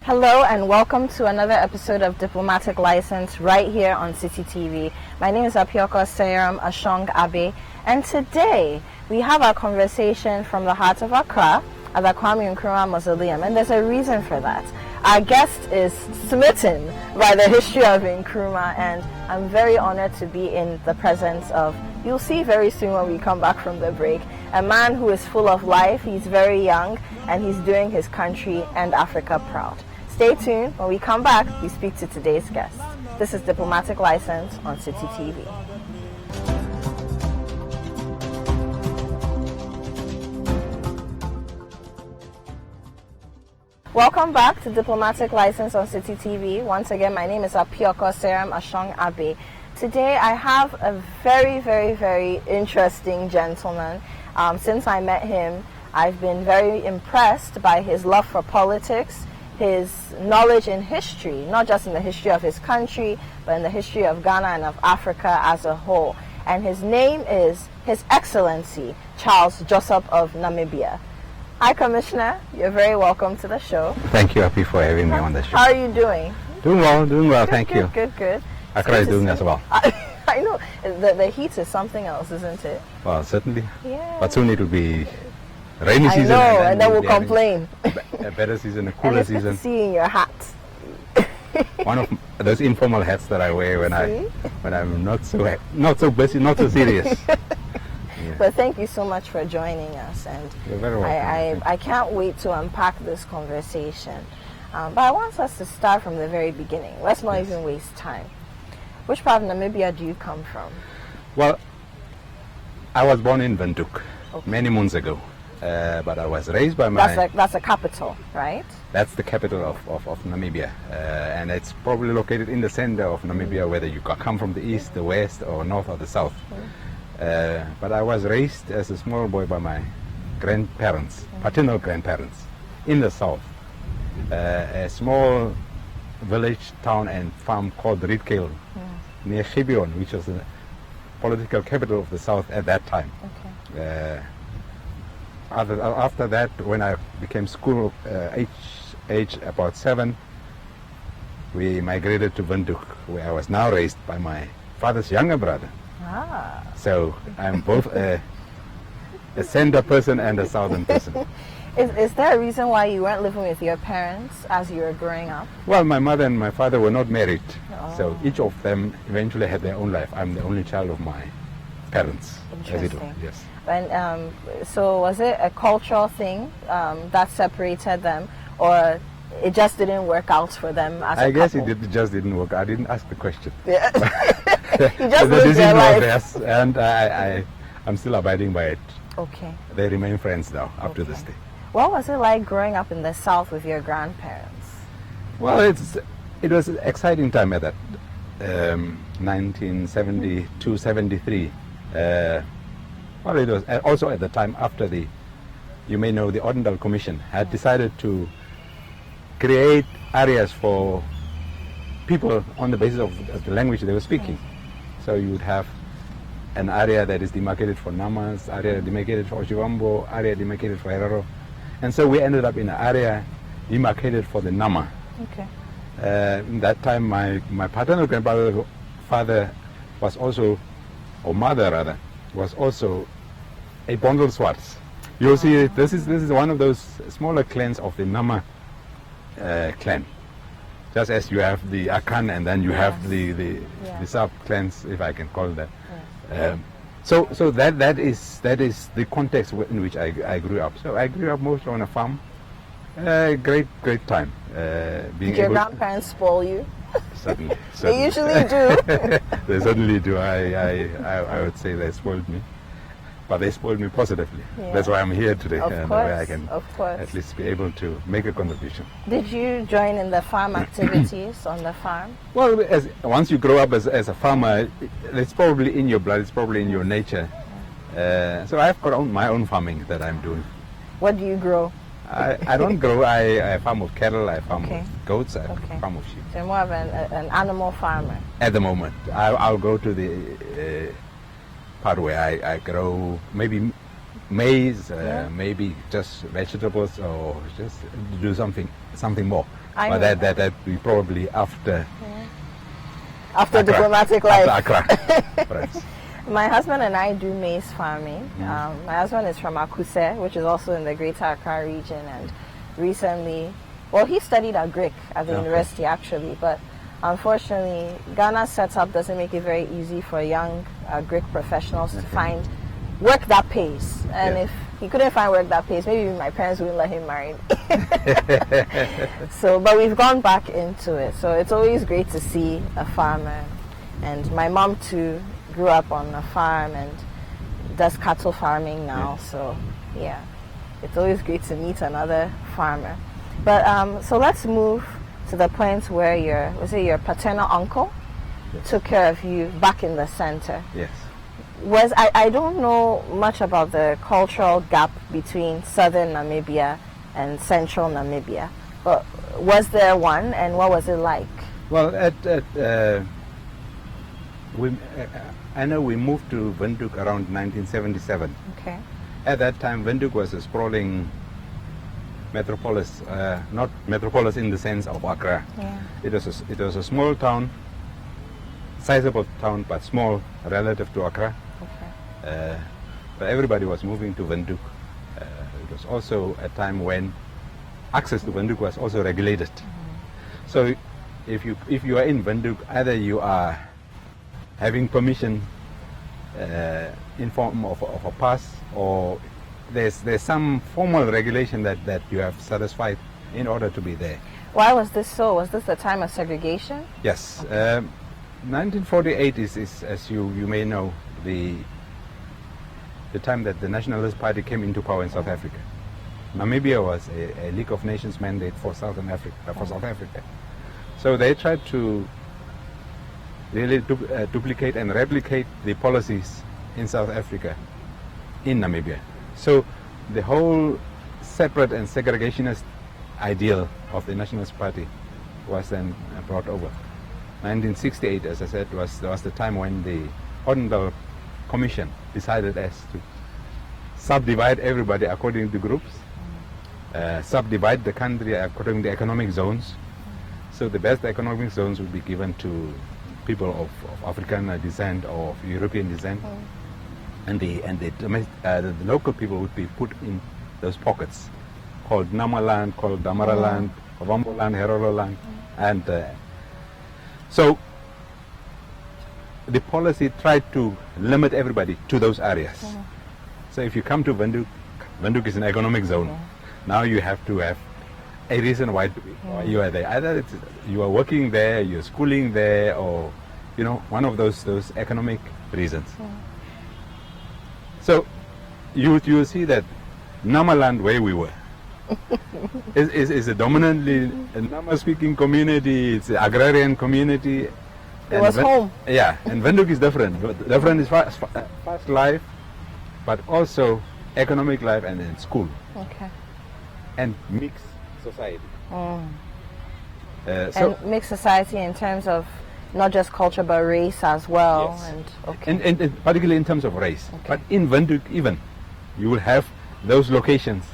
Hello and welcome to another episode of Diplomatic License right here on City TV. My name is Apioko Seyeram Ashong Abe, and today we have our conversation from the heart of Accra at the Kwame Nkrumah Mausoleum, and there's a reason for that. Our guest is smitten by the history of Nkrumah, and I'm very honored to be in the presence of, you'll see very soon when we come back from the break, a man who is full of life. He's very young and he's doing his country and Africa proud. Stay tuned. When we come back, we speak to today's guest. This is Diplomatic License on City TV. Welcome back to Diplomatic License on City TV. Once again, my name is Apioko Seyeram Ashong Abe. Today I have a very interesting gentleman. Since I met him, I've been very impressed by his love for politics, his knowledge in history, not just in the history of his country, but in the history of Ghana and of Africa as a whole. And his name is His Excellency Charles Joseph of Namibia. Hi, Commissioner. You're very welcome to the show. Thank you, Happy, for having me on the show. How are you doing? Doing well, thank you. Good. Accra is doing as well. I know. The heat is something else, isn't it? Well, certainly. Yeah. But soon it will be rainy season. I know, and then we'll complain. A better season, a cooler and season. Good to see in your hat. One of those informal hats that I wear when I'm not so busy, not so serious. Yeah. But thank you so much for joining us, and you're very welcome. I can't wait to unpack this conversation. But I want us to start from the very beginning. Let's not even waste time. Which part of Namibia do you come from? Well, I was born in Windhoek many moons ago. But I was raised by my... That's a capital, right? That's the capital of Namibia. And it's probably located in the center of Namibia, whether you come from the east, the west, or north or the south. But I was raised as a small boy by my grandparents, paternal grandparents, in the south. A small village, town and farm called Rietkel, near Gibeon, which was the political capital of the south at that time. Okay. After that, when I became school age about 7, we migrated to Windhoek, where I was now raised by my father's younger brother. So I'm both a center person and a southern person. Is there a reason why you weren't living with your parents as you were growing up? Well, my mother and my father were not married, so each of them eventually had their own life. I'm the only child of my parents. Interesting. Yes. And so was it a cultural thing that separated them, or it just didn't work out for them as a couple? I guess it just didn't work. I didn't ask the question. Yeah. You just lived your life. Yes, and I'm still abiding by it. Okay. They remain friends now up to this day. What was it like growing up in the south with your grandparents? Well, it was an exciting time at that 1972, 73. Well, it was also at the time after you may know, the Ordendal Commission had decided to create areas for people on the basis of the language they were speaking. So you would have an area that is demarcated for Namas, area demarcated for Ojibambo, area demarcated for Herero. And so we ended up in an area demarcated for the Nama. Okay. In that time, my paternal father was also, or mother rather, was also a Bondel Swarts. You'll see this is one of those smaller clans of the Nama clan. Just as you have the Akan and then you have the sub clans, if I can call it that. Yes. So that is the context in which I grew up. So I grew up mostly on a farm. Great time. Did your grandparents spoil you? Certainly. They usually do. They certainly do. I would say they spoiled me. But they spoiled me positively. Yeah. That's why I'm here today. And where I can at least be able to make a contribution. Did you join in the farm activities on the farm? Well, once you grow up as a farmer, it's probably in your blood, it's probably in your nature. So I've got my own farming that I'm doing. What do you grow? I don't grow. I farm of cattle, I farm of goats, I farm of sheep. So you're more of an animal farmer? At the moment. I'll go to the part where I grow maybe maize, maybe just vegetables, or just do something something more. I But know that we probably after after Accra. diplomatic life. After Accra, perhaps. My husband and I do maize farming. My husband is from Akuse, which is also in the Greater Accra region, and recently, well, he studied agric at the university actually, but unfortunately, Ghana's setup doesn't make it very easy for young agric professionals to find work that pays. And if he couldn't find work that pays, maybe my parents wouldn't let him marry me. So, but we've gone back into it. So it's always great to see a farmer. And my mom too grew up on a farm and does cattle farming now. So yeah, it's always great to meet another farmer. But so let's move to the point where your paternal uncle took care of you back in the center. Yes. I don't know much about the cultural gap between southern Namibia and central Namibia, but was there one, and what was it like? Well, I know we moved to Windhoek around 1977. Okay. At that time, Windhoek was a sprawling metropolis, not metropolis in the sense of Accra. Yeah. It was a small town, sizable town, but small relative to Accra. Okay. But everybody was moving to Windhoek. It was also a time when access to Windhoek was also regulated. So if you are in Windhoek, either you are having permission in form of a pass, or there's some formal regulation that you have satisfied in order to be there. Why was this so? Was this the time of segregation? Yes. 1948 is, as you may know, the time that the Nationalist Party came into power in South Africa. Namibia was a League of Nations mandate for South Africa. So they tried to really duplicate and replicate the policies in South Africa in Namibia. So the whole separate and segregationist ideal of the Nationalist Party was then brought over. 1968, as I said, was the time when the Honorable Commission decided as to subdivide everybody according to groups, subdivide the country according to economic zones. So the best economic zones would be given to people of African descent or of European descent, and the local people would be put in those pockets called Namaland, called Damaraland, Ovamboland, Herololand, and so the policy tried to limit everybody to those areas. So if you come to Windhoek, Windhoek is an economic zone. Now you have to have a reason why you are there. Either you are working there, you're schooling there, or one of those economic reasons. So you see that Namaland, where we were, is a dominantly Nama-speaking community. It's an agrarian community. It was home. Yeah, and Windhoek is different. Different is fast life, but also economic life and in school. Okay. And mixed society. And mixed society in terms of not just culture but race as well. Yes. And particularly in terms of race. Okay. But in Windhoek even, you will have those locations.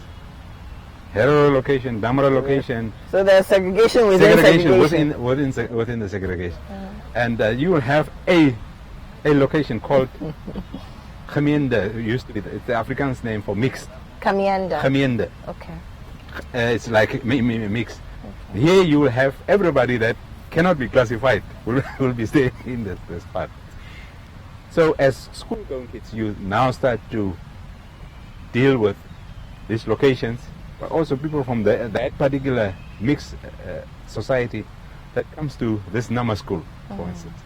Herero location, Damara location. So there's segregation within segregation. Within the segregation. And you will have a location called Gemiende. Used to be it's the Afrikaans name for mixed. Gemiende. Okay. It's like mixed. Okay. Here you will have everybody that cannot be classified will be staying in this part. So as school-going kids, you now start to deal with these locations, but also people from that particular mixed society that comes to this Nama school, for instance.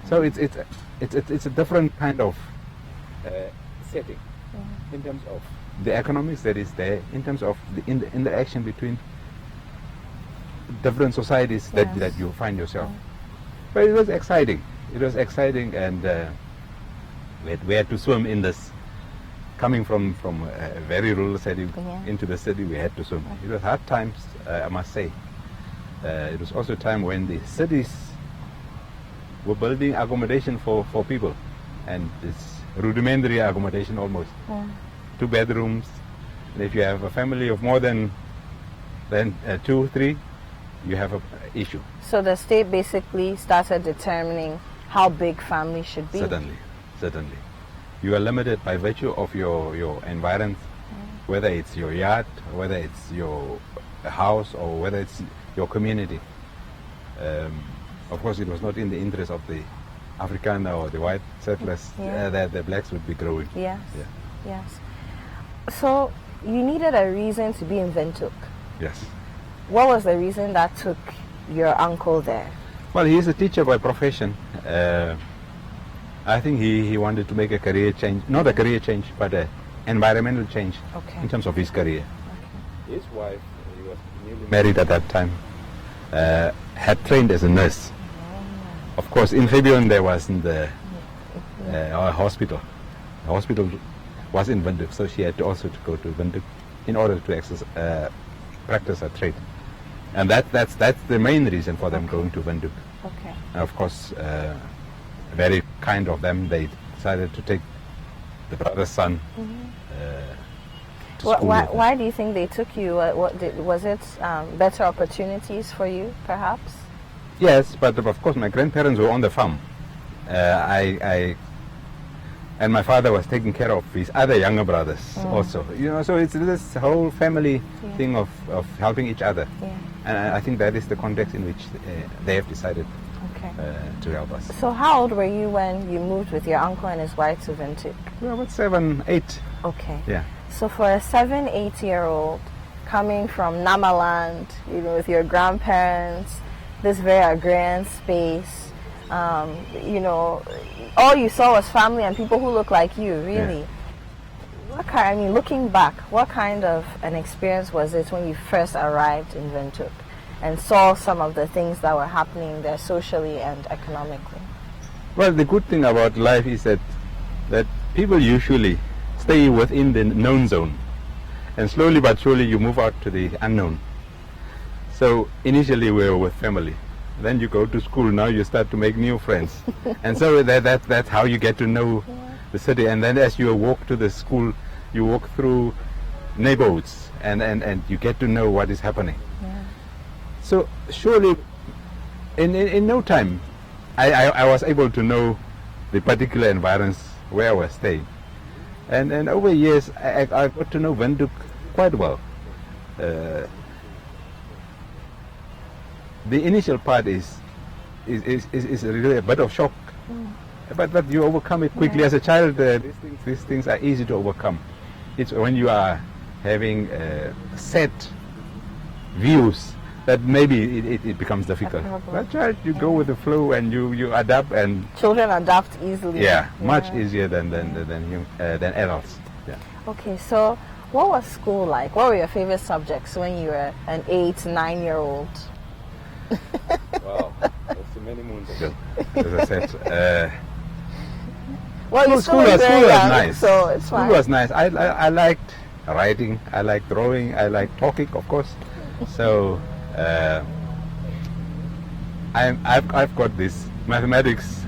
So it's a different kind of setting in terms of the economics that is there, in terms of the interaction between different societies that you find yourself. But it was exciting. It was exciting, and we had to swim in this. Coming from a very rural setting into the city, we had to swim. It was hard times, I must say. It was also a time when the cities were building accommodation for people, and it's rudimentary accommodation almost. 2 bedrooms, and if you have a family of more than then 2, 3, you have a issue. So the state basically started determining how big family should be. Certainly. You are limited by virtue of your environment, whether it's your yard, whether it's your house, or whether it's your community. Of course, it was not in the interest of the Afrikaner or the white settlers that the blacks would be growing. Yes. Yes. So you needed a reason to be in Windhoek. Yes. What was the reason that took your uncle there? Well, he is a teacher by profession. I think he wanted to make a career change, not a career change, but an environmental change in terms of his career. His wife, he was newly married at that time, had trained as a nurse. Of course, in Fabian there wasn't a hospital. The hospital was in Windhoek, so she had also to go to Windhoek in order to practice her trade. And that's the main reason for them going to Windhoek. Okay. And of course, very kind of them, they decided to take the brother's son to school. Why do you think they took you? Was it better opportunities for you, perhaps? Yes, but of course my grandparents were on the farm. And my father was taking care of his other younger brothers also. So it's this whole family thing of helping each other. Yeah. And I think that is the context in which they have decided to help us. So how old were you when you moved with your uncle and his wife to Windhoek? We were about 7, 8. Okay. Yeah. So for a 7, 8-year-old coming from Namaland, with your grandparents, this very agrarian space, all you saw was family and people who look like you, really. Yeah. Looking back, what kind of an experience was it when you first arrived in Windhoek and saw some of the things that were happening there socially and economically? Well, the good thing about life is that people usually stay within the known zone, and slowly but surely you move out to the unknown. So initially we were with family. Then you go to school, now you start to make new friends. And so that's how you get to know the city. And then as you walk to the school, you walk through neighborhoods and you get to know what is happening. Yeah. So surely in no time I was able to know the particular environments where I was staying. And over years I got to know Windhoek quite well. The initial part is really a bit of shock, but you overcome it quickly. As a child, these things are easy to overcome. It's when you are having set views that maybe it becomes difficult. But child, you go with the flow and you adapt, and children adapt easily. Yeah, much easier than adults. Yeah. Okay, so what was school like? What were your favorite subjects when you were an 8, 9-year-old? Wow, that's many moons ago, as I said. School was nice. So it's fine. School was nice. I liked writing, I liked drawing, I liked talking, of course. So I've got this mathematics,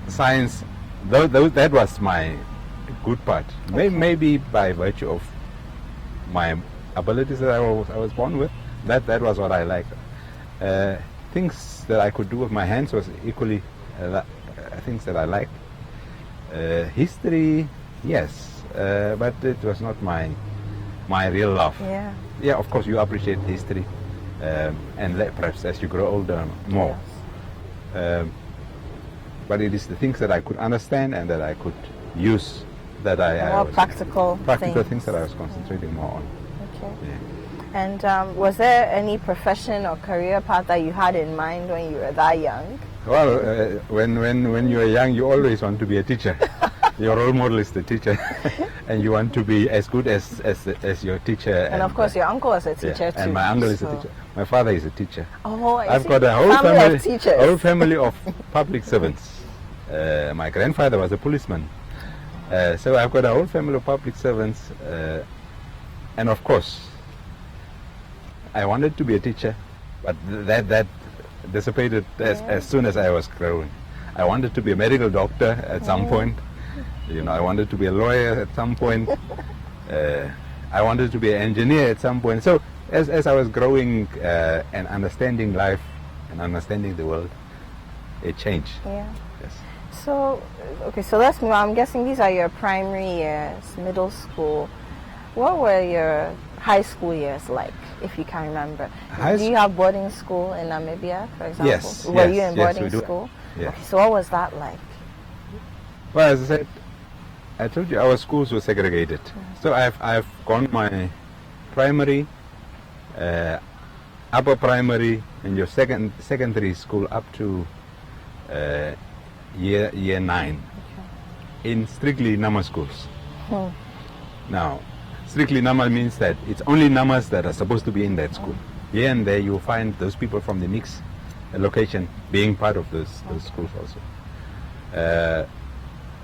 science. That was my good part. Maybe by virtue of my abilities that I was born with. That was what I liked. Things that I could do with my hands was equally things that I liked. History, yes, but it was not my real love. Yeah, of course you appreciate history, and perhaps as you grow older more. Yes. But it is the things that I could understand and that I could use that practical things that I was concentrating more on. Okay. Yeah. And was there any profession or career path that you had in mind when you were that young? Well, when you are young, you always want to be a teacher. Your role model is the teacher, and you want to be as good as your teacher. And of course, your uncle is a teacher too. And my uncle is a teacher. My father is a teacher. Oh, I've got a whole family of public servants. My grandfather was a policeman, so I've got a whole family of public servants, and of course, I wanted to be a teacher, but that dissipated as soon as I was growing. I wanted to be a medical doctor at some point. I wanted to be a lawyer at some point. I wanted to be an engineer at some point. So as I was growing and understanding life and understanding the world, it changed. Yeah. Yes. So, okay, so let's move on. I'm guessing these are your primary years, middle school. What were your high school years like, if you can remember? Do you have boarding school in Namibia, for example? Yes. Were you in boarding we do. school? Yes. Okay, so what was that like? Well, as I said, I told you our schools were segregated. So I've gone my primary, upper primary, and your secondary school up to year 9 in strictly Nama schools. Now, strictly Nama means that it's only Namas that are supposed to be in that school. Here and there you find those people from the mixed location being part of those schools also.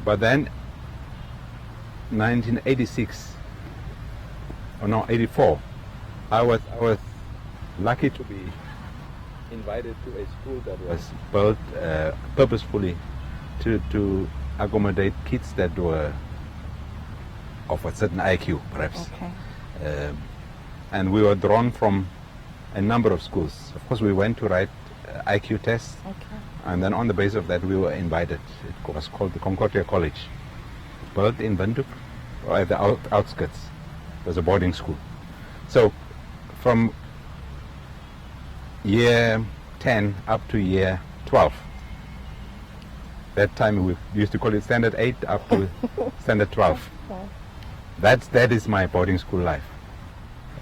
But then 1986, or no, 84, I was lucky to be invited to a school that was built purposefully to accommodate kids that were of a certain IQ, perhaps. Okay. And we were drawn from a number of schools. Of course, we went to write IQ tests, and then on the basis of that, we were invited. It was called the Concordia College, built in Windhoek, or at the outskirts. It was a boarding school. So, from year 10 up to year 12, that time we used to call it standard 8 up to standard 12. That is my boarding school life.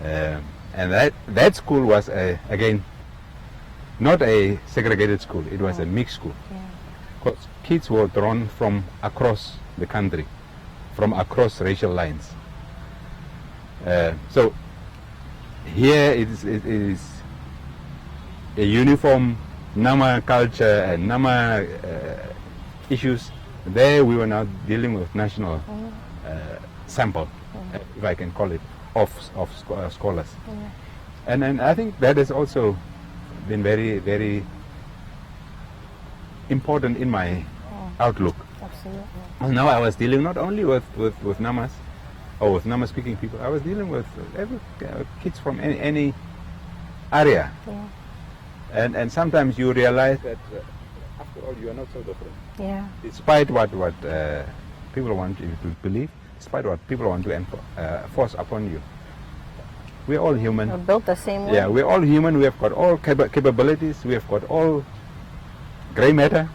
And that school was, again, not a segregated school. It was a mixed school. Because kids were drawn from across the country, from across racial lines. So here it is a uniform Nama culture and Nama issues. There we were now dealing with national sample, if I can call it, of scholars. And I think that has also been very, very important in my outlook. Absolutely. And now I was dealing not only with Namas, or with Nama-speaking people, I was dealing with kids from any area. And sometimes you realize that after all you are not so different. Yeah. Despite what people want you to believe, despite what people want to force upon you. We're all human. We're built the same way. Yeah, we're all human. We have got all capabilities. We have got all grey matter.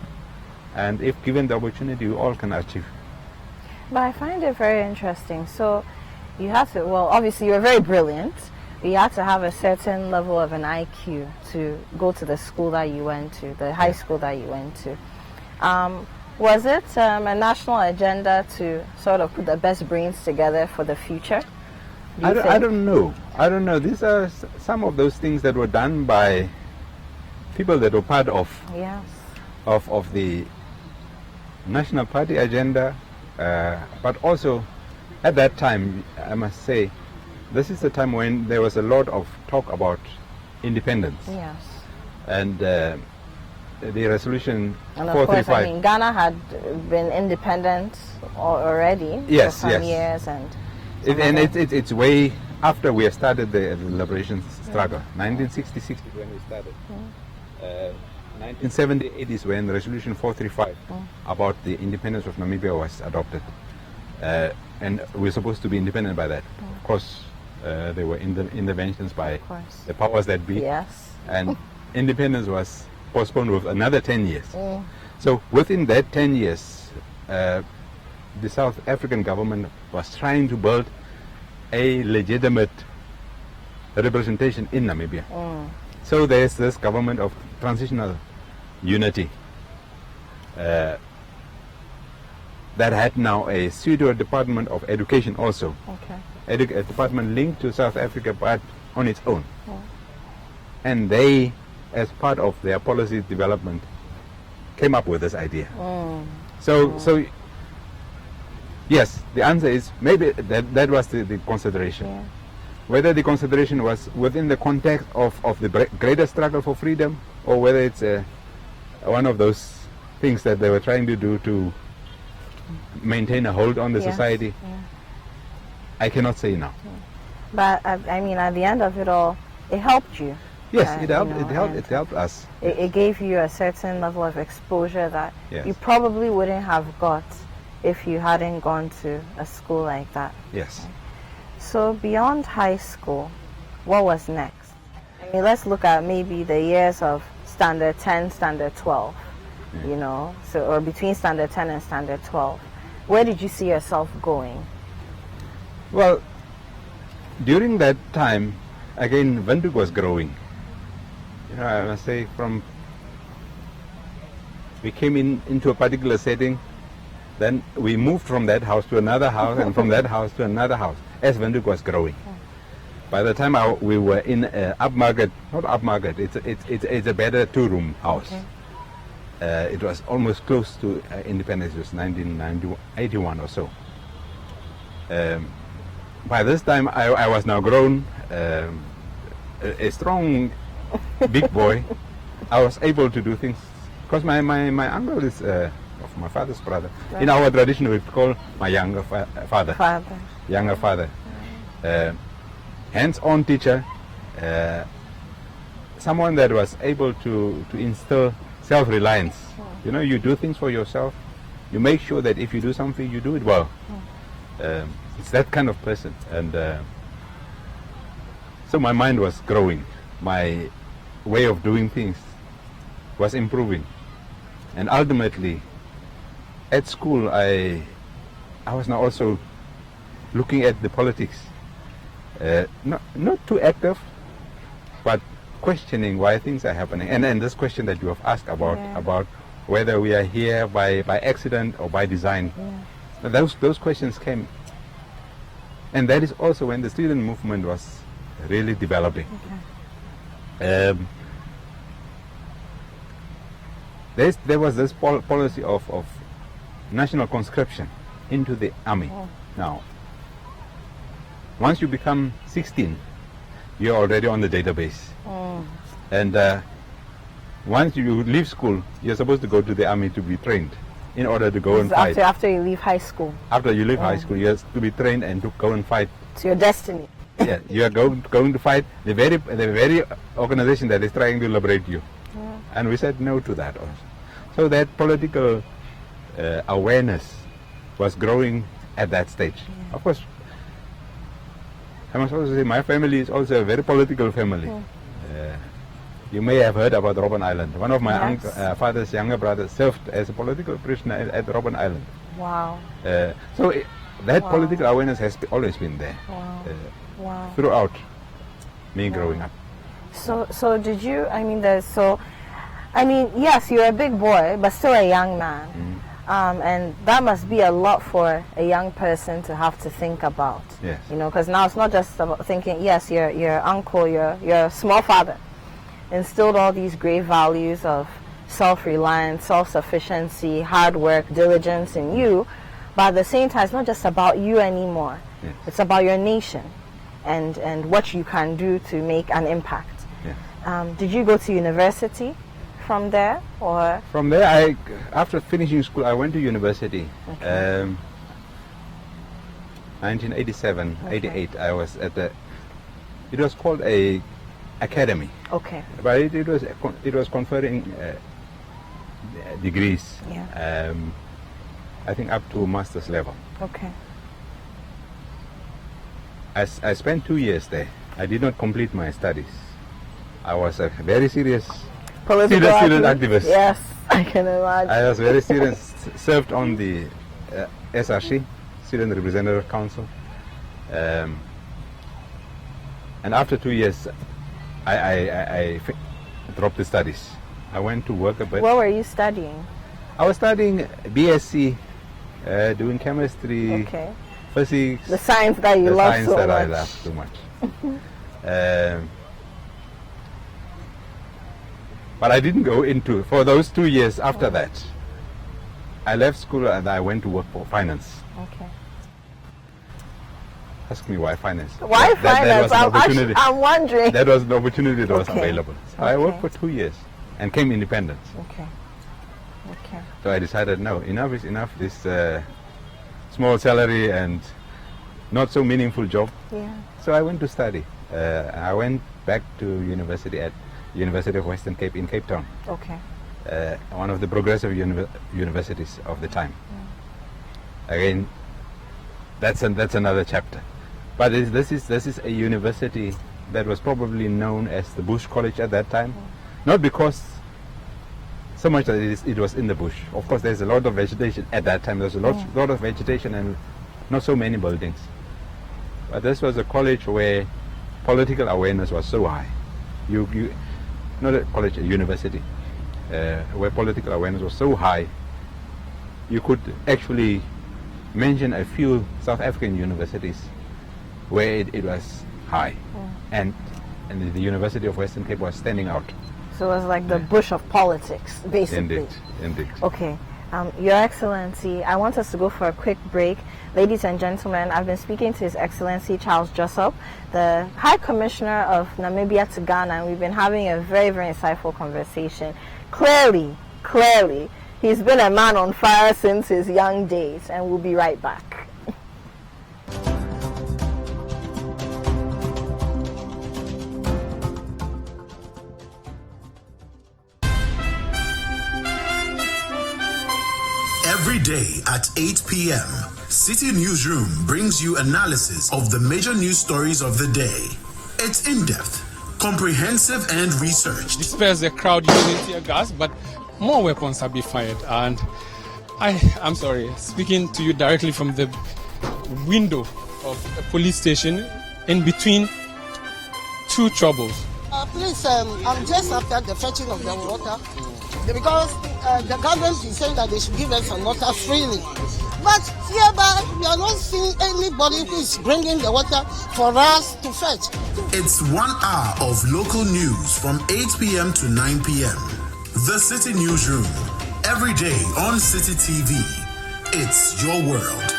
And if given the opportunity, we all can achieve. But I find it very interesting. So you have to, well, obviously you're very brilliant. You had to have a certain level of an IQ to go to the school that you went to, the high school that you went to. Was it a national agenda to sort of put the best brains together for the future? I don't know. I don't know. These are some of those things that were done by people that were part of the National Party agenda, but also at that time, I must say, this is the time when there was a lot of talk about independence. Yes. And the resolution 435. And of course, I mean, Ghana had been independent already for some years. It's way after we started the liberation struggle. 1966 is when we started. 1978 is when Resolution 435 about the independence of Namibia was adopted. And we're supposed to be independent by that. Of course, there were interventions by the powers that be. Yes. And independence was postponed with another 10 years. So within that 10 years, the South African government was trying to build a legitimate representation in Namibia. So there's this government of transitional unity that had now a pseudo department of education also. A department linked to South Africa but on its own. And they, as part of their policy development, came up with this idea. So yes, the answer is maybe that was the consideration. Whether the consideration was within the context of the greater struggle for freedom, or whether it's one of those things that they were trying to do to maintain a hold on the society, I cannot say now. But I mean, at the end of it all, it helped you. Yes, it helped. You know, It helped us. It gave you a certain level of exposure that Yes. you probably wouldn't have got if you hadn't gone to a school like that. Yes. So beyond high school, what was next? I mean, let's look at maybe the years of standard 10, standard 12, you know, so, or between standard 10 and standard 12. Where did you see yourself going? Well, during that time, again, Windhoek was growing. You know, I must say, we came into a particular setting, then we moved from that house to another house, and from that house to another house, as Windhoek was growing. By the time we were in upmarket, not upmarket, it's a better two-room house. It was almost close to independence. It was 1981 or so. By this time, I was now grown, a strong, big boy. I was able to do things because my uncle is of my father's brother. Right. In our tradition, we call my younger father. Younger father. Hands-on teacher, someone that was able to instill self-reliance. You know, you do things for yourself. You make sure that if you do something, you do it well. It's that kind of person. And so my mind was growing. My way of doing things was improving. And ultimately, at school, I was now also looking at the politics. Not too active, but questioning why things are happening. And this question that you have asked about whether we are here by accident or by design, those questions came. And that is also when the student movement was really developing. There was this policy of national conscription into the army. Now, once you become 16, you're already on the database. And once you leave school, you're supposed to go to the army to be trained in order to go and fight. After you leave high school. After you leave high school, you have to be trained and to go and fight. It's your destiny. Yeah, you are going to fight the very organization that is trying to liberate you. And we said no to that also. So that political awareness was growing at that stage. Of course, I must also say my family is also a very political family. You may have heard about Robben Island. One of my father's younger brothers served as a political prisoner at Robben Island. Wow. So that political awareness has always been there throughout me growing up. So did you, yes, you're a big boy, but still a young man. And that must be a lot for a young person to have to think about. Yes. You know, because now it's not just about thinking, yes, your uncle, your small father instilled all these great values of self-reliance, self-sufficiency, hard work, diligence in you, but at the same time, it's not just about you anymore. Yes. It's about your nation and what you can do to make an impact. Yes. Did you go to university from there, or? From there, after finishing school, I went to university. 1987, 88, I was at it was called a academy. Okay. But it was conferring degrees. Yeah. I think up to master's level. Okay. I spent 2 years there. I did not complete my studies. I was a very serious student activist. Yes, I can imagine. I was very serious. Served on the SRC, Student Representative Council. And after 2 years, I dropped the studies. I went to work a bit. What were you studying? I was studying BSc, doing chemistry, physics. The science that you love so much. I love so much. But I didn't go into, for those 2 years after that, I left school and I went to work for finance. Okay. Ask me why finance. Why finance? I'm wondering. That was the opportunity that was available. So I worked for 2 years and came independent. Okay. So I decided, no, enough is enough. This small salary and not so meaningful job. Yeah. So I went to study. I went back to university at University of Western Cape in Cape Town. Okay. One of the progressive universities of the time. Again, that's another chapter. But this is a university that was probably known as the Bush College at that time, not because so much that it was in the bush. Of course, there's a lot of vegetation at that time. There's a lot of vegetation and not so many buildings. But this was a college where political awareness was so high. Not a college, a university, where political awareness was so high. You could actually mention a few South African universities where it was high, and the University of Western Cape was standing out. So it was like the bush of politics, basically. Indeed. Okay. Your Excellency, I want us to go for a quick break. Ladies and gentlemen, I've been speaking to His Excellency Charles Josop, the High Commissioner of Namibia to Ghana, and we've been having a very, very insightful conversation. Clearly, he's been a man on fire since his young days, and we'll be right back. Every day at 8 p.m., City Newsroom brings you analysis of the major news stories of the day. It's in-depth, comprehensive, and researched. Disperse the crowd using tear gas, but more weapons have been fired. And I'm sorry, speaking to you directly from the window of a police station in between two troubles. Please, I'm just after the fetching of the water because the government is saying that they should give us some water freely. But hereby, we are not seeing anybody who is bringing the water for us to fetch. It's 1 hour of local news from 8 p.m. to 9 p.m. The City Newsroom, every day on City TV. It's your world.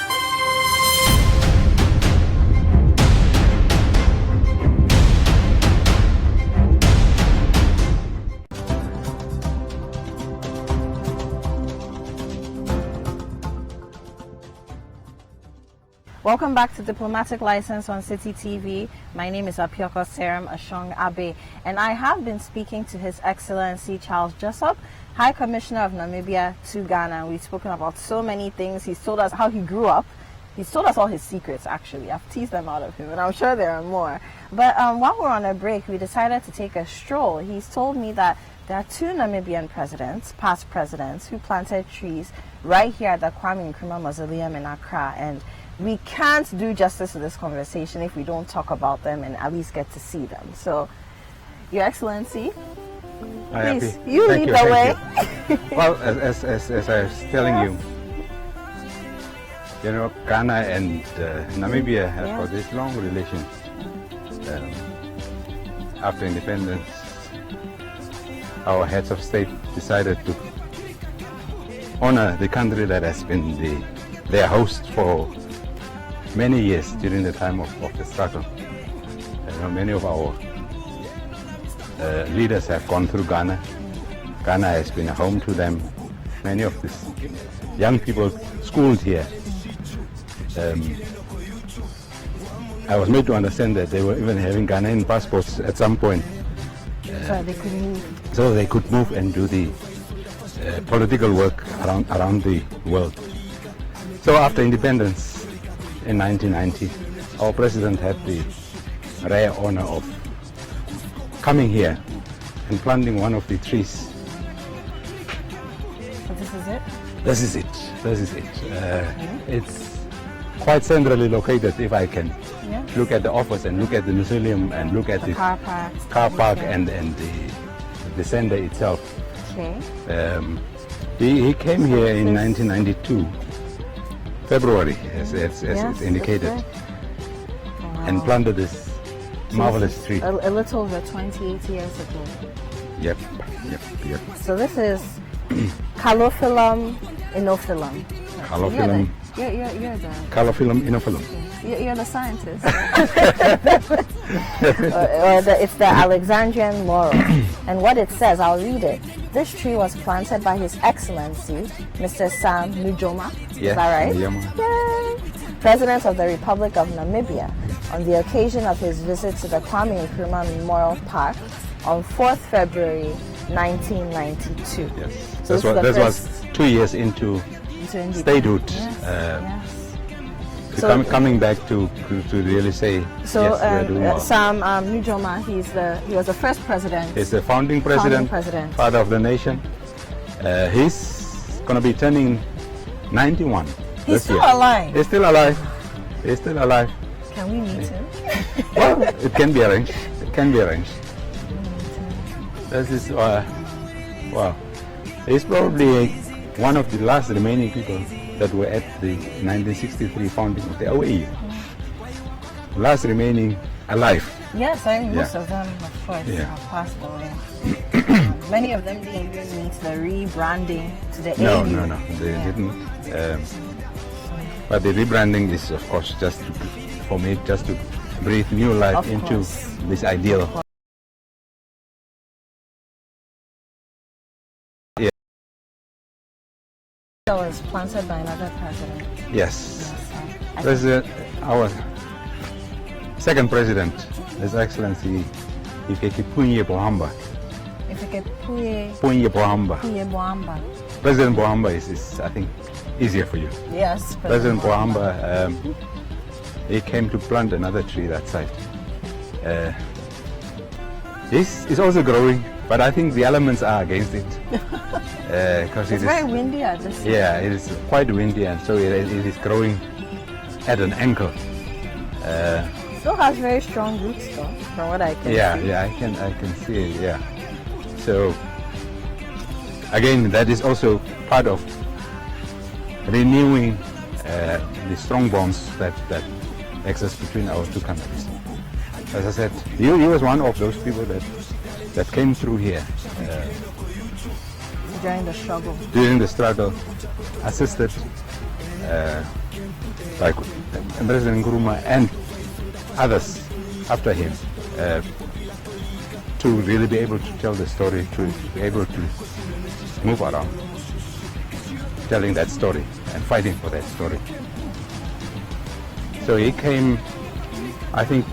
Welcome back to Diplomatic License on City TV. My name is Apioko Seram Ashong Abe, and I have been speaking to His Excellency Charles Josop, High Commissioner of Namibia to Ghana. We've spoken about so many things. He's told us how he grew up. He's told us all his secrets, actually. I've teased them out of him, and I'm sure there are more. But while we're on a break, we decided to take a stroll. He's told me that there are two Namibian presidents, past presidents, who planted trees right here at the Kwame Nkrumah Mausoleum in Accra, and we can't do justice to this conversation if we don't talk about them and at least get to see them. So, Your Excellency, please, you lead the way. Well, as I was telling you, Ghana and Namibia have got this long relation. After independence, our heads of state decided to honor the country that has been their host for many years during the time of the struggle. Many of our leaders have gone through Ghana. Ghana has been a home to them. Many of these young people schooled here. I was made to understand that they were even having Ghanaian passports at some point. So they could move and do the political work around the world. So after independence, in 1990, our president had the rare honor of coming here and planting one of the trees. So this is it? This is it. It's quite centrally located, if I can look at the office and look at the mausoleum and look at the car park and the center itself. Okay. He came here in 1992. February, as it's indicated, and planted this marvelous tree. A little over 28 years ago. Yep. So this is Calophyllum inophyllum. Calophyllum. You're the Calophyllum inophyllum. You're the scientist. It's the Alexandrian laurel. And what it says, I'll read it. This tree was planted by His Excellency, Mr. Sam Nujoma. Is that right? Nujoma. Yay! President of the Republic of Namibia on the occasion of his visit to the Kwame Nkrumah Memorial Park on 4th February 1992. Yes. So That was 2 years into statehood. Yes. Coming back to really say, so yes, we are doing well. Sam Nujoma, he was the first president. He's the founding president, father of the nation. He's going to be turning 91 He's this year. alive. He's still alive. He's still alive. Can we meet him? Well, it can be arranged. It can be arranged. This is, well, he's probably one of the last remaining people that were at the 1963 founding of the OAU. Last remaining alive. Yes, I mean, most of them, of course, have passed away. Many of them didn't even meet the rebranding to the No, AU. no, they didn't. But the rebranding is, of course, just for me, just to breathe new life Of into course. this ideal. That was planted by another president. Yes. I President, our second president, His Excellency Hifikepunye Pohamba. If you could Puye Punye Pohamba. Boamba. President Pohamba is, I think, easier for you. Yes, President Pohamba, he came to plant another tree that side. It's also growing, but I think the elements are against it. Because It's very windy, I just said. yeah, it is quite windy, and so it is growing at an angle. Still has very strong roots though, from what I can see. Yeah, I can see it. Yeah. So again, that is also part of renewing the strong bonds that exist between our two countries. As I said, he was one of those people that came through here During the struggle. assisted like President Nkrumah and others after him to really be able to tell the story, to be able to move around telling that story and fighting for that story. So he came, I think,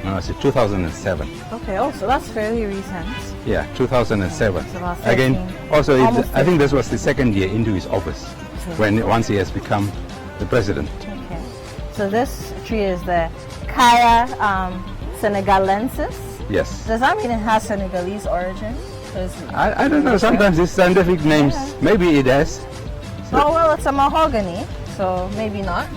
when was it, 2007. Okay, oh, so that's fairly recent. Yeah, 2007. It's about 13, Again, also, almost I think this was the second year into his office, once he has become the president. Okay. So this tree is the Kaya senegalensis. Yes. Does that mean it has Senegalese origin? I don't know, sometimes these scientific names, maybe it has. Oh, well, it's a mahogany, so maybe not.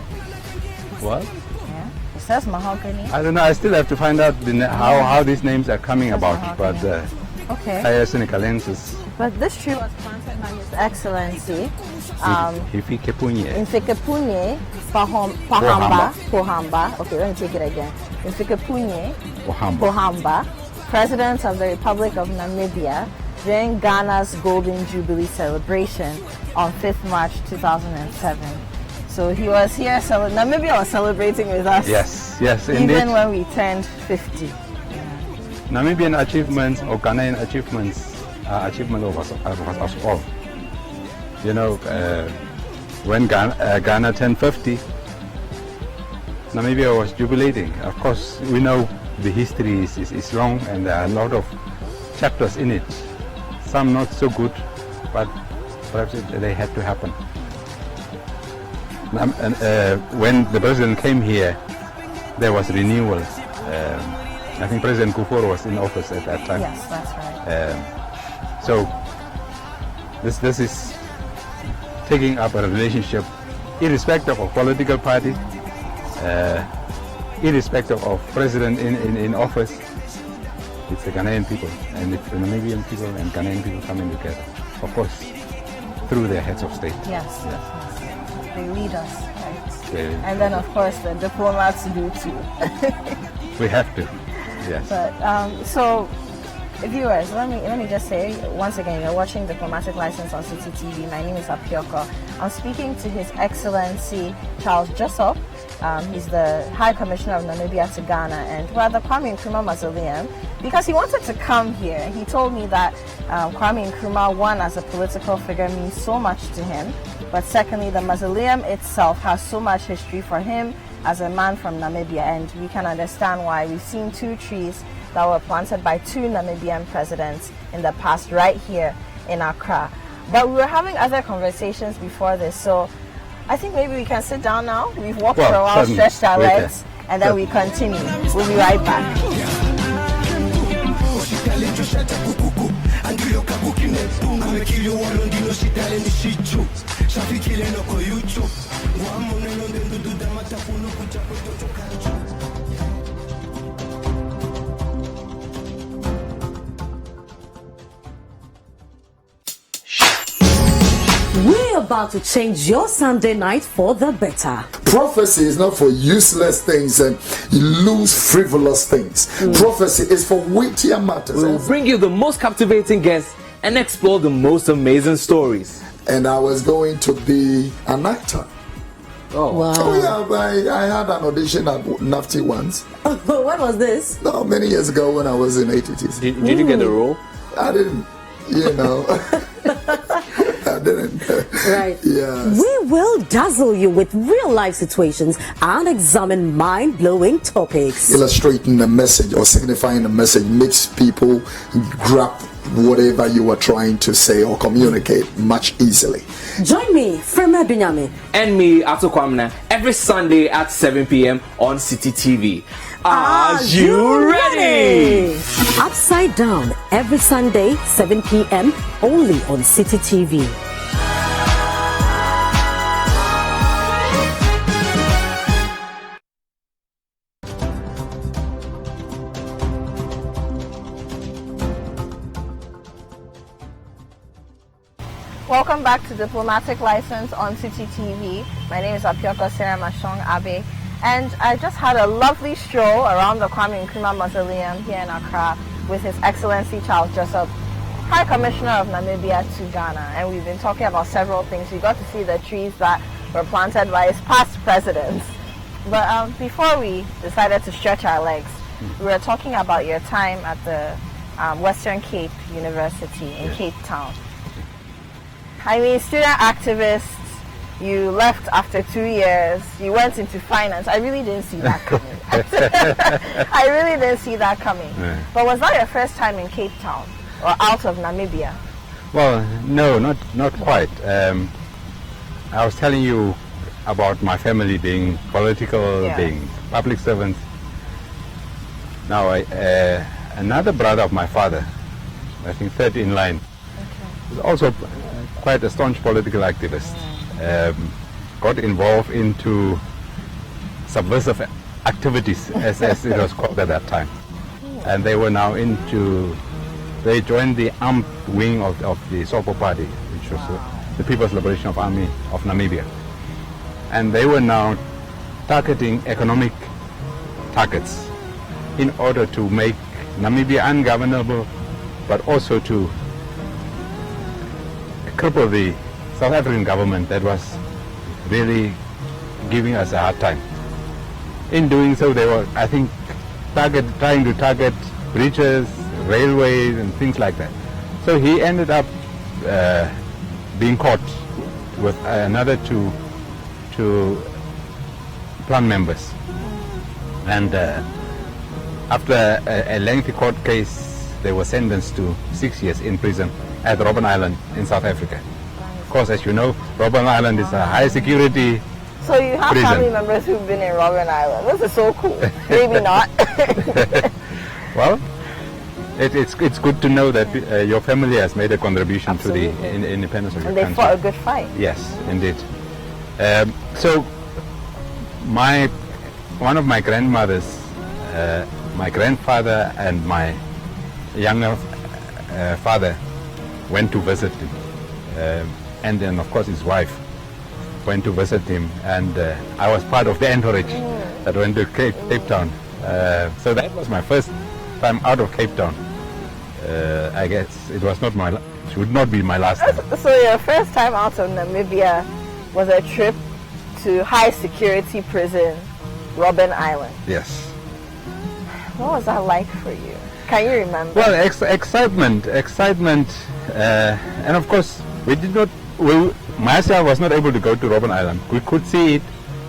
What? Yeah, it says mahogany. I don't know, I still have to find out how these names are coming about, but Okay. Kaya senegalensis, But this tree was planted by His Excellency Hifikepunye. Hifikepunye Pohamba. Okay, let me take it again. Hifikepunye Pohamba, President of the Republic of Namibia, during Ghana's Golden Jubilee celebration on 5th March 2007. So he was here, Namibia was celebrating with us. Yes, indeed. Even when we turned 50. Namibian achievements or Ghanaian achievements are achievement of us all. You know, when Ghana turned 50, Namibia was jubilating. Of course, we know the history is long and there are a lot of chapters in it. Some not so good, but perhaps they had to happen. When the president came here, there was renewal. I think President Kufuor was in office at that time. Yes, that's right. So this is taking up a relationship, irrespective of political party, irrespective of president in office. It's the Ghanaian people, and it's the Namibian people and Ghanaian people coming together. Of course, through their heads of state. Yes. They lead us, right? And then, of course, the diplomats do too. We have to. Yes. But so, viewers, let me just say once again, you're watching Diplomatic License on CCTV. My name is Apioko. I'm speaking to His Excellency Charles Jessup. He's the High Commissioner of Namibia to Ghana, and we're at the Kwame Nkrumah Mausoleum because he wanted to come here. He told me that Kwame Nkrumah, one, as a political figure, means so much to him, but secondly, the mausoleum itself has so much history for him as a man from Namibia, and we can understand why. We've seen 2 trees that were planted by 2 Namibian presidents in the past right here in Accra. But we were having other conversations before this, so I think maybe we can sit down now. We've walked for a while, stretched our legs, and then we continue. We'll be right back. We're about to change your Sunday night for the better. Prophecy is not for useless things and loose, frivolous things. Prophecy is for weightier matters. We will bring you the most captivating guests and explore the most amazing stories. And I was going to be an actor. Oh, Wow. Oh yeah, I had an audition at NAFTI once. What was this? No, many years ago when I was in ATTC. did you get the role? I didn't, I didn't. Right. Yes. We will dazzle you with real life situations and examine mind-blowing topics. Illustrating the message or signifying the message makes people grab whatever you were trying to say or communicate much easily. Join me, Frema Binyami. And me, Ato Kwamna, every Sunday at 7 p.m. on City TV. Are you ready? Upside Down, every Sunday, 7 p.m. only on City TV. Welcome back to Diplomatic License on City TV. My name is Apioko Seramashong Abe, and I just had a lovely stroll around the Kwame Nkrumah Mausoleum here in Accra with His Excellency Charles Jessup, High Commissioner of Namibia to Ghana, and we've been talking about several things. We got to see the trees that were planted by his past presidents. But before we decided to stretch our legs, we were talking about your time at the Western Cape University in Cape Town. I mean, student activists, you left after 2 years, you went into finance. I really didn't see that coming. I really didn't see that coming. Yeah. But was that your first time in Cape Town or out of Namibia? Well, no, not quite. I was telling you about my family being political, Yeah. being public servants. Now, another brother of my father, I think third in line, is also quite a staunch political activist. Got involved into subversive activities, as it was called at that time. And they were now they joined the armed wing of the SOPO party, which was the People's Liberation Army of Namibia. And they were now targeting economic targets in order to make Namibia ungovernable, but also to cripple the South African government that was really giving us a hard time. In doing so, they were, I think, trying to target bridges, railways, and things like that. So he ended up being caught with another two plan members. And after a lengthy court case, they were sentenced to 6 years in prison at Robben Island in South Africa. Of course, as you know, Robben Island is a high security So you have prison. family members who've been in Robben Island. This is so cool. Maybe not. Well, it's good to know that your family has made a contribution to the independence of your And they country. fought a good fight. Yes, indeed. So, one of my grandmothers, my grandfather and my younger father went to visit him. And then, of course, his wife went to visit him. And I was part of the entourage that went to Cape Town. So that was my first time out of Cape Town. I guess it should not be my last time. So your first time out of Namibia was a trip to high security prison, Robben Island. Yes. What was that like for you? Can you remember? Well, excitement, and of course, myself was not able to go to Robben Island. We could see it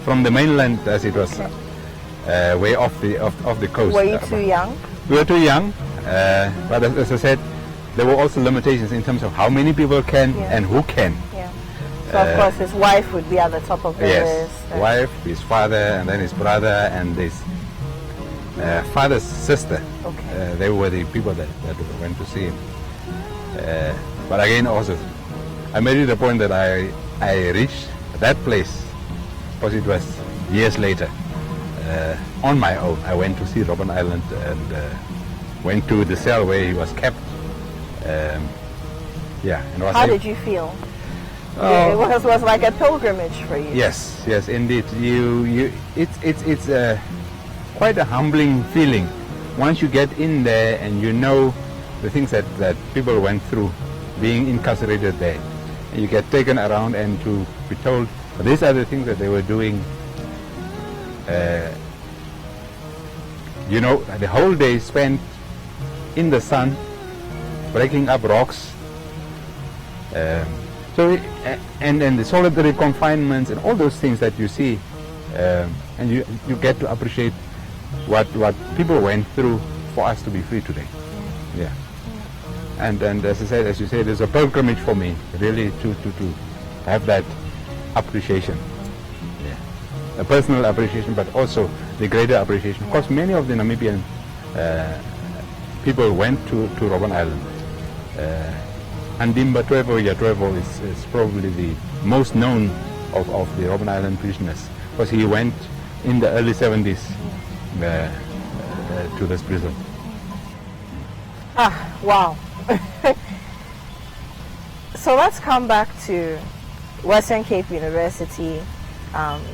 from the mainland, as it was way off the coast. Were you too young? We were too young, but as I said, there were also limitations in terms of how many people can and who can. Yeah. So of course his wife would be at the top of the list. Wife, his father, and then his brother, and his father's sister. Okay. They were the people that went to see him. But again, also, I made it a point that I reached that place because it was years later. On my own, I went to see Robben Island and went to the cell where he was kept. And how did you feel? It was like a pilgrimage for you. Yes, indeed. It's quite a humbling feeling once you get in there and you know the things that people went through being incarcerated there. And you get taken around and to be told these are the things that they were doing. The whole day spent in the sun, breaking up rocks. And the solitary confinements and all those things that you see, and you get to appreciate what people went through for us to be free today. Yeah. And as you said, it's a pilgrimage for me, really, to have that appreciation. Yeah. A personal appreciation, but also the greater appreciation. Of course, many of the Namibian people went to Robben Island. Andimba Twevo Yatwevo is probably the most known of the Robben Island prisoners, because he went in the early 70s to this prison. Wow. So let's come back to Western Cape University.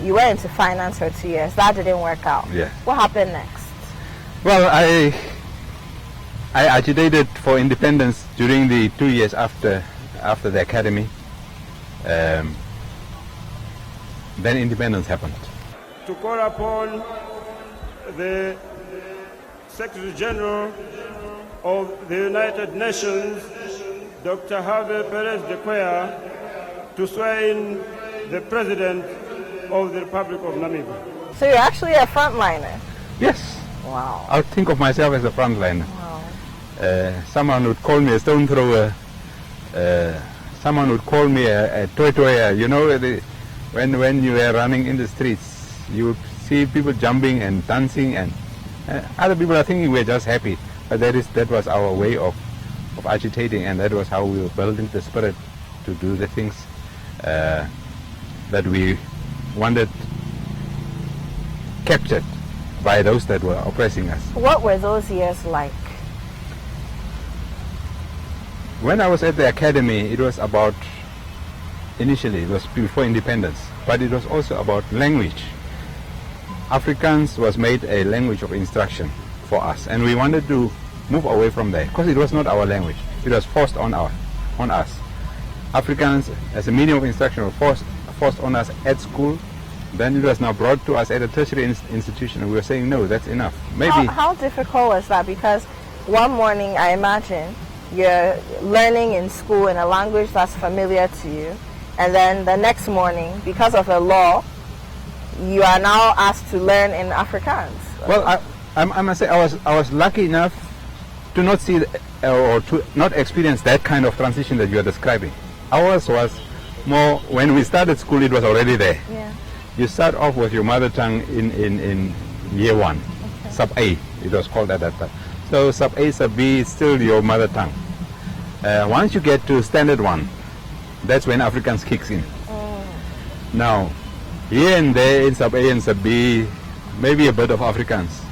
You went into finance for 2 years. That didn't work out. Yeah. What happened next? Well, I agitated for independence during the 2 years after the academy. Then independence happened. To call upon the Secretary General of the United Nations, Dr. Harvey Perez de Cuellar, to swear in the President of the Republic of Namibia. So you're actually a frontliner? Yes. Wow. I would think of myself as a frontliner. Wow. Someone would call me a stone thrower. Someone would call me a toy-toyer. You know, when you were running in the streets, you would see people jumping and dancing, and other people are thinking we're just happy. But that was our way of agitating, and that was how we were building the spirit to do the things that we wanted captured by those that were oppressing us. What were those years like? When I was at the academy, it was about, initially it was before independence, but it was also about language. Afrikaans was made a language of instruction for us, and we wanted to move away from there because it was not our language. It was forced on us. Afrikaans as a medium of instruction was forced on us at school. Then it was now brought to us at a tertiary institution, and we were saying, no, that's enough. Maybe. How difficult was that? Because one morning, I imagine, you're learning in school in a language that's familiar to you, and then the next morning, because of a law, you are now asked to learn in Afrikaans. Well, I must say I was lucky enough to not see or to not experience that kind of transition that you are describing. Ours was more, when we started school, it was already there. Yeah. You start off with your mother tongue in year one, okay. Sub A, it was called at that time. So Sub A, Sub B is still your mother tongue. Once you get to Standard 1, that's when Afrikaans kicks in. Now, here and there in Sub A and Sub B, maybe a bit of Afrikaans.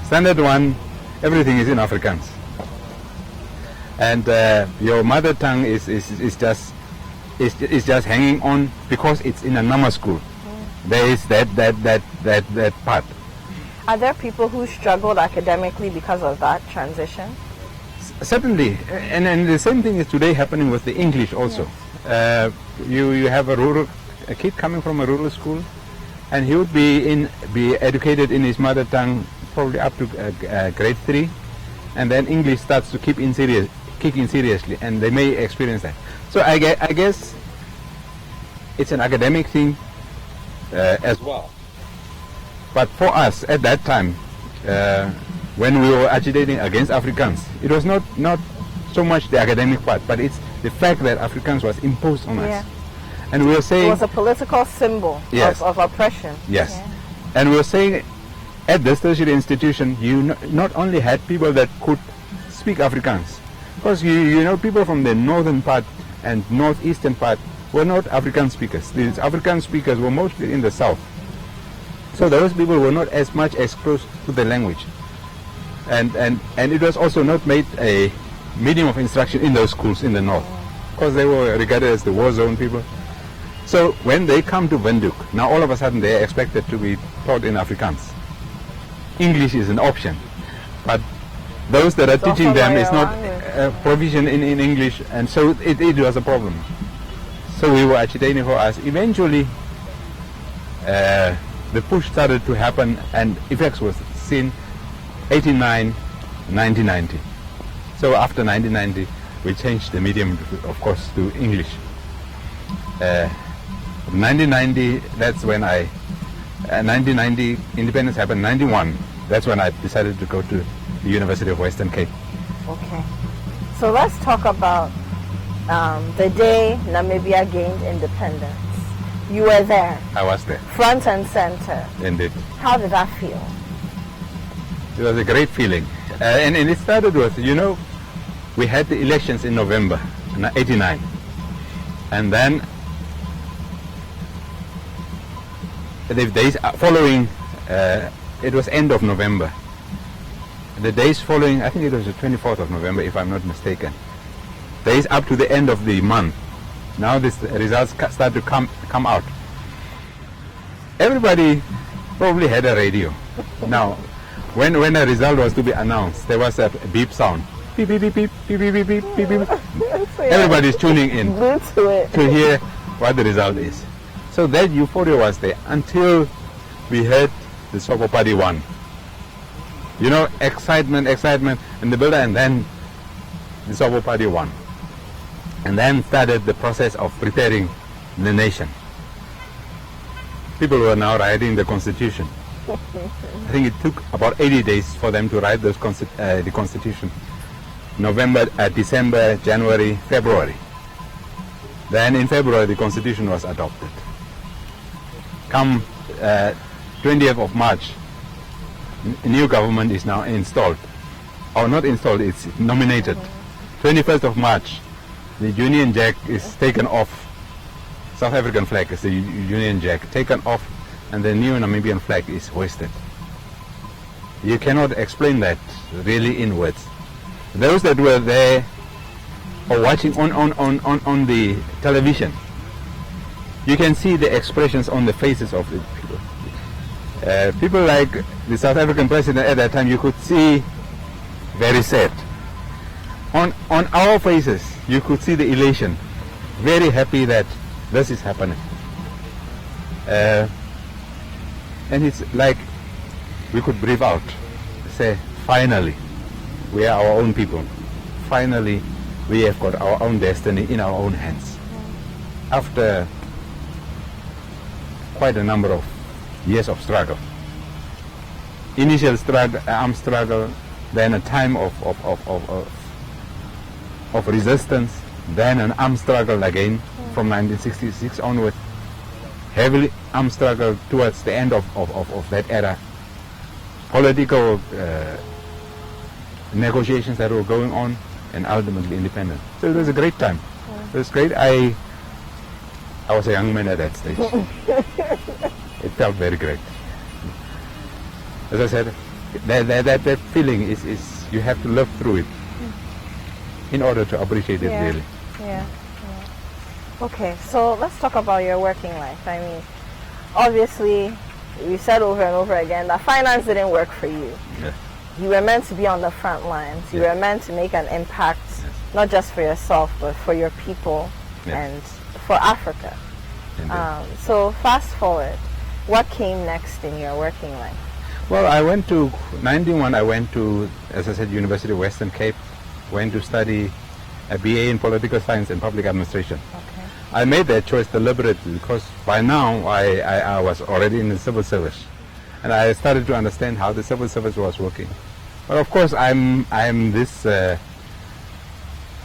Standard 1, everything is in Afrikaans. And your mother tongue is just hanging on because it's in a Nama school. There is that part. Are there people who struggled academically because of that transition? Certainly, and the same thing is today happening with the English also. Yes. You have a kid coming from a rural school, and he would be educated in his mother tongue probably up to grade 3, and then English starts to kick in seriously, and they may experience that. So I guess it's an academic thing. as well. But for us at that time, when we were agitating against Afrikaans, it was not so much the academic part, but it's the fact that Afrikaans was imposed on us. And we were saying... It was a political symbol of oppression. Yes. Yeah. And we were saying at this tertiary institution, you not only had people that could speak Afrikaans, because you know people from the northern part and northeastern part were not Afrikaans speakers. These Afrikaans speakers were mostly in the south. So those people were not as much exposed to the language. And it was also not made a medium of instruction in those schools in the north, because they were regarded as the war zone people. So when they come to Windhoek, now all of a sudden they are expected to be taught in Afrikaans. English is an option, but those that are teaching them is not provision in English, and so it was a problem. So we were agitating for us. Eventually, the push started to happen, and effects was seen 89, 1990. So after 1990, we changed the medium, of course, to English. 1990, that's when 1990, independence happened. 91, that's when I decided to go to the University of Western Cape. Okay. So let's talk about the day Namibia gained independence. You were there. I was there. Front and center. Indeed. How did that feel? It was a great feeling. And it started with, we had the elections in November 89. And then the days following, it was end of November. The days following, I think it was the 24th of November, if I'm not mistaken. Days up to the end of the month. Now the results start to come out. Everybody probably had a radio. Now, when a result was to be announced, there was a beep sound. Beep, beep, beep, beep, beep, beep, beep, beep, beep, beep. Everybody's tuning in to hear what the result is. So that euphoria was there until we heard the Sopo Party won. Excitement in the building, and then the Sopo Party won. And then started the process of preparing the nation. People were now writing the Constitution. I think it took about 80 days for them to write the Constitution. November, December, January, February. Then in February the Constitution was adopted. Come 20th of March, a new government is now installed. Or not installed, it's nominated. 21st of March, the Union Jack is taken off. South African flag is the Union Jack, taken off, and the new Namibian flag is hoisted. You cannot explain that really in words. Those that were there or watching on the television, you can see the expressions on the faces of the people. People like the South African president at that time, you could see very sad. On our faces, you could see the elation, very happy that this is happening. And it's like we could breathe out, say, finally, we are our own people. Finally, we have got our own destiny in our own hands. After quite a number of years of struggle. Initial struggle, armed struggle, then a time of resistance, then an armed struggle again from 1966 onward. Heavily armed struggle towards the end of that era. Political negotiations that were going on, and ultimately independence. So it was a great time. It was great. I was a young man at that stage. It felt very great. As I said, that feeling is you have to live through it in order to appreciate it really. Yeah. Okay, so let's talk about your working life. I mean, obviously, you said over and over again that finance didn't work for you. Yes. You were meant to be on the front lines. You were meant to make an impact, not just for yourself, but for your people and for Africa. So fast forward, what came next in your working life? Well, I went to, 91, I went to, as I said, University of Western Cape, went to study a BA in Political Science and Public Administration. Okay. I made that choice deliberately because by now I was already in the civil service, and I started to understand how the civil service was working. But of course, I'm this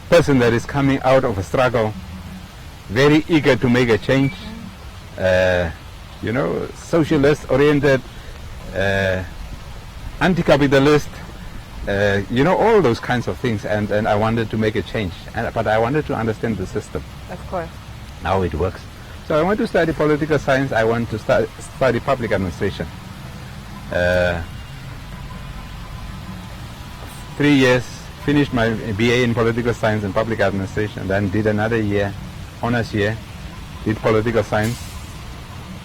person that is coming out of a struggle, very eager to make a change. Socialist-oriented, anti-capitalist, all those kinds of things, and I wanted to make a change. But I wanted to understand the system. Of course. How it works. So I went to study political science. I went to study public administration. 3 years, finished my BA in political science and public administration, then did another year, honors year, did political science,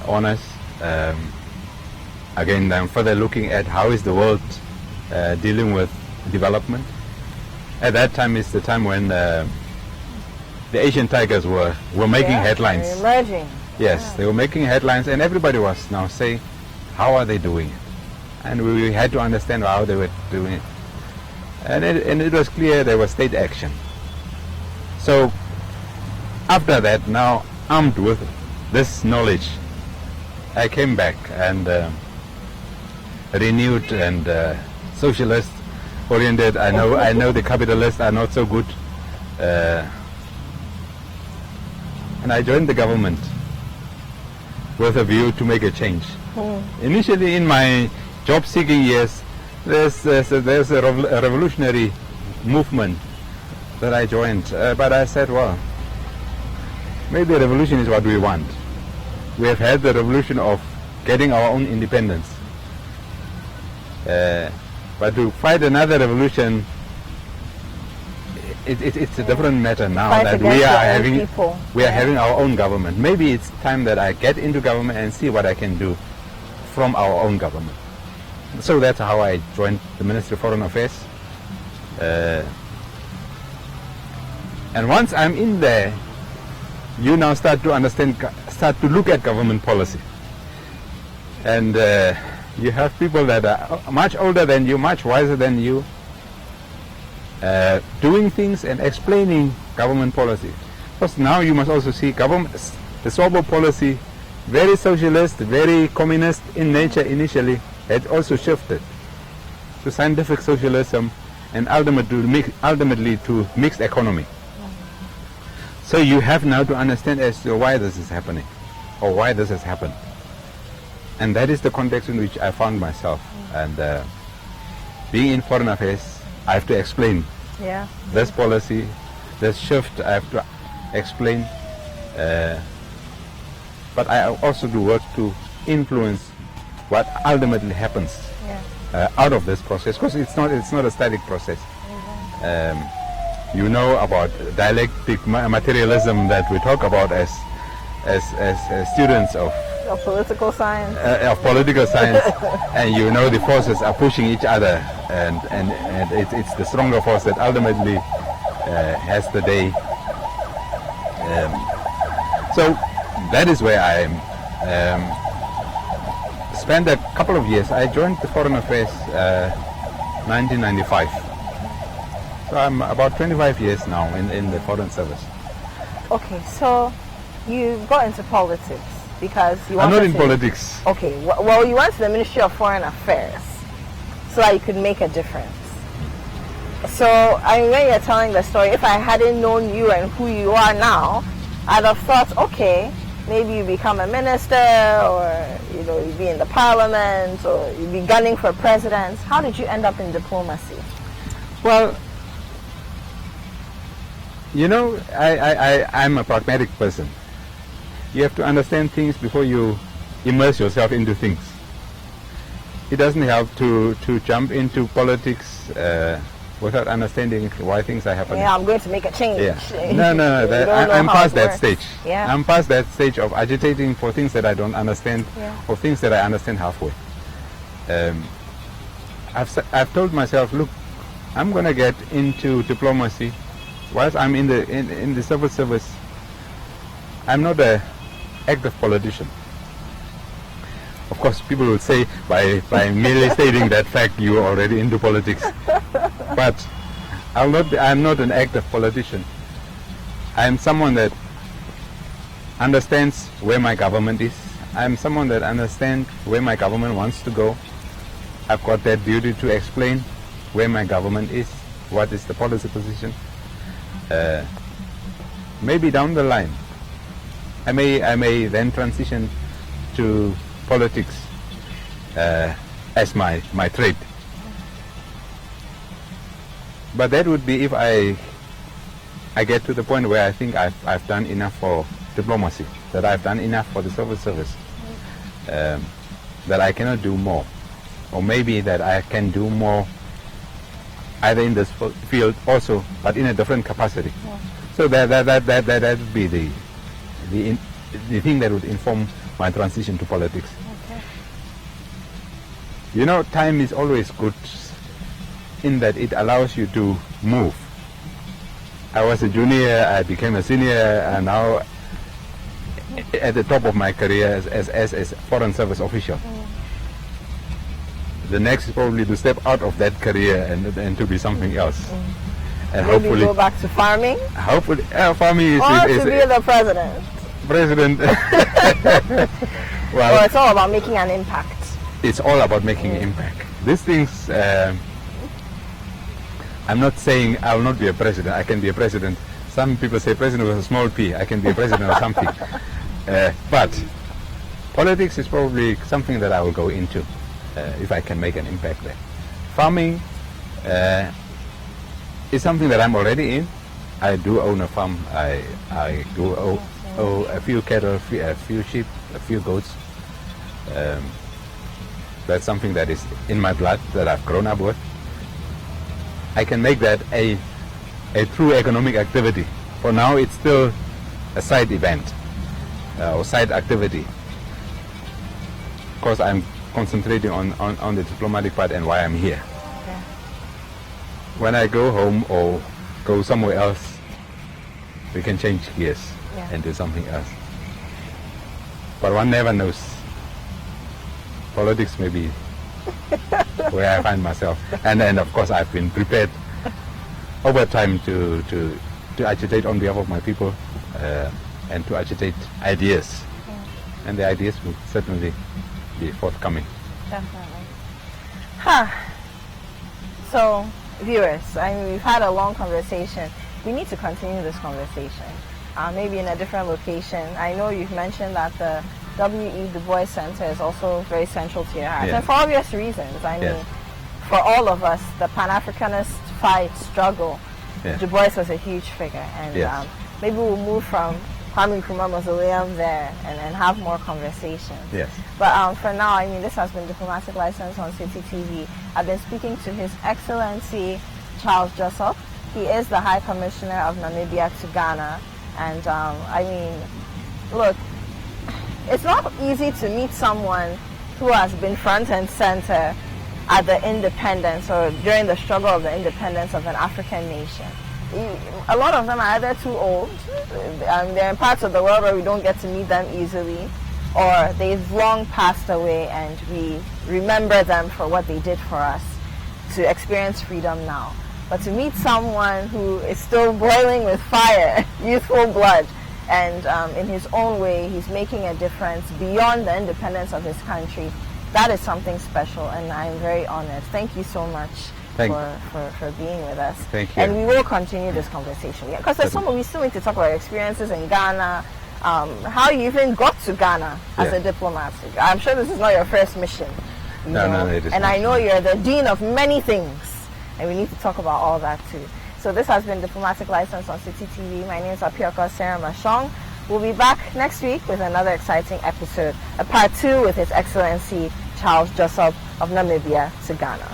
honors. Again, I'm further looking at how is the world dealing with development. At that time is the time when the Asian tigers were making headlines. Emerging. Yes, they were making headlines, and everybody was now saying, how are they doing it? And we had to understand how they were doing it. And it was clear there was state action. So after that, now armed with this knowledge, I came back and renewed and socialist oriented. I know the capitalists are not so good, and I joined the government with a view to make a change. Initially, in my job-seeking years, there's a revolutionary movement that I joined, but I said, well, maybe a revolution is what we want. We have had the revolution of getting our own independence. But to fight another revolution, it's a different matter now that we are having our own government. Maybe it's time that I get into government and see what I can do from our own government. So that's how I joined the Ministry of Foreign Affairs. And once I'm in there, you now start to understand, start to look at government policy. And you have people that are much older than you, much wiser than you, doing things and explaining government policy. Because now you must also see government, the Swobo policy, very socialist, very communist in nature initially, had also shifted to scientific socialism and ultimately to mixed economy. So you have now to understand as to why this is happening, or why this has happened. And that is the context in which I found myself. And being in foreign affairs, I have to explain this policy, this shift, I have to explain. But I also do work to influence what ultimately happens out of this process, because it's not a static process. You know about dialectic materialism that we talk about as students of political science. And you know the forces are pushing each other, and it's the stronger force that ultimately has the day. So that is where I am. Spent a couple of years. I joined the Foreign Affairs 1995. So I'm about 25 years now in the Foreign Service. Okay, so you got into politics because you I'm wanted not in politics. Okay, well, you went to the Ministry of Foreign Affairs so that you could make a difference. So, I mean, when you're telling the story, if I hadn't known you and who you are now, I'd have thought, okay, maybe you become a minister, or you be in the parliament, or you be gunning for president. How did you end up in diplomacy? Well, I'm a pragmatic person. You have to understand things before you immerse yourself into things. It doesn't help to jump into politics without understanding why things are happening. Yeah, I'm going to make a change. Yeah. No, I'm past that stage. Yeah. I'm past that stage of agitating for things that I don't understand, or things that I understand halfway. I've told myself, look, I'm going to get into diplomacy. Whilst I'm in the civil service, I'm not an active politician. Of course, people will say by merely stating that fact, you are already into politics. But I'm not an active politician. I'm someone that understands where my government is. I'm someone that understands where my government wants to go. I've got that duty to explain where my government is, what is the policy position. Maybe down the line, I may then transition to politics as my trade. But that would be if I get to the point where I think I've done enough for diplomacy, that I've done enough for the civil service, that I cannot do more, or maybe that I can do more either in this field also, but in a different capacity. Yeah. So that would be the thing that would inform my transition to politics. Okay. You know, time is always good in that it allows you to move. I was a junior, I became a senior, and now at the top of my career as foreign service official. The next is probably to step out of that career and to be something else. And maybe hopefully go back to farming? Hopefully, farming is... Or to be the president? President. Well, it's all about making an impact. It's all about making an impact. These things... I'm not saying I will not be a president. I can be a president. Some people say president with a small p. I can be a president of something. But politics is probably something that I will go into if I can make an impact there. Farming is something that I'm already in. I do own a farm. I do own a few cattle, a few sheep, a few goats. That's something that is in my blood, that I've grown up with. I can make that a true economic activity. For now, it's still a side event or side activity. Of course, I'm concentrating on the diplomatic part and why I'm here. Okay. When I go home or go somewhere else, we can change gears and do something else. But one never knows. Politics may be where I find myself, and then of course I've been prepared over time to agitate on behalf of my people and to agitate ideas, and the ideas will certainly be forthcoming. Definitely. So viewers, we've had a long conversation. We need to continue this conversation, maybe in a different location. I know you've mentioned that the W.E. Du Bois Center is also very central to your heart, and for obvious reasons. I mean, for all of us, the Pan-Africanist fight, struggle, Du Bois was a huge figure, and maybe we'll move from Kwame Nkrumah Mausoleum there and have more conversations. Yes. But for now, I mean, this has been Diplomatic License on City TV. I've been speaking to His Excellency Charles Josop. He is the High Commissioner of Namibia to Ghana, and I mean, look, it's not easy to meet someone who has been front and center at the independence or during the struggle of the independence of an African nation. A lot of them are either too old, they're in parts of the world where we don't get to meet them easily, or they've long passed away and we remember them for what they did for us to experience freedom now. But to meet someone who is still boiling with fire, youthful blood, and in his own way, he's making a difference beyond the independence of his country. That is something special, and I'm very honored. Thank you so much for being with us. Thank you. And we will continue this conversation. Because there's we still need to talk about experiences in Ghana, how you even got to Ghana as a diplomat. I'm sure this is not your first mission. No, it is and not. I know you're the dean of many things, and we need to talk about all that too. So this has been Diplomatic License on City TV. My name is Apioka Seramashong. We'll be back next week with another exciting episode, a part 2 with His Excellency Charles Josop of Namibia to Ghana.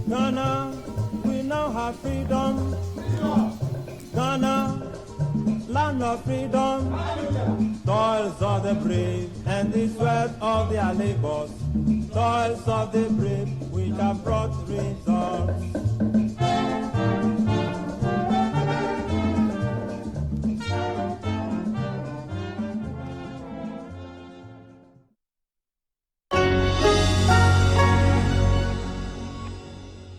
Ghana, we now have freedom. Ghana, land of freedom. Toils of the brave and the sweat of their labors. Toils of the brave which have brought rains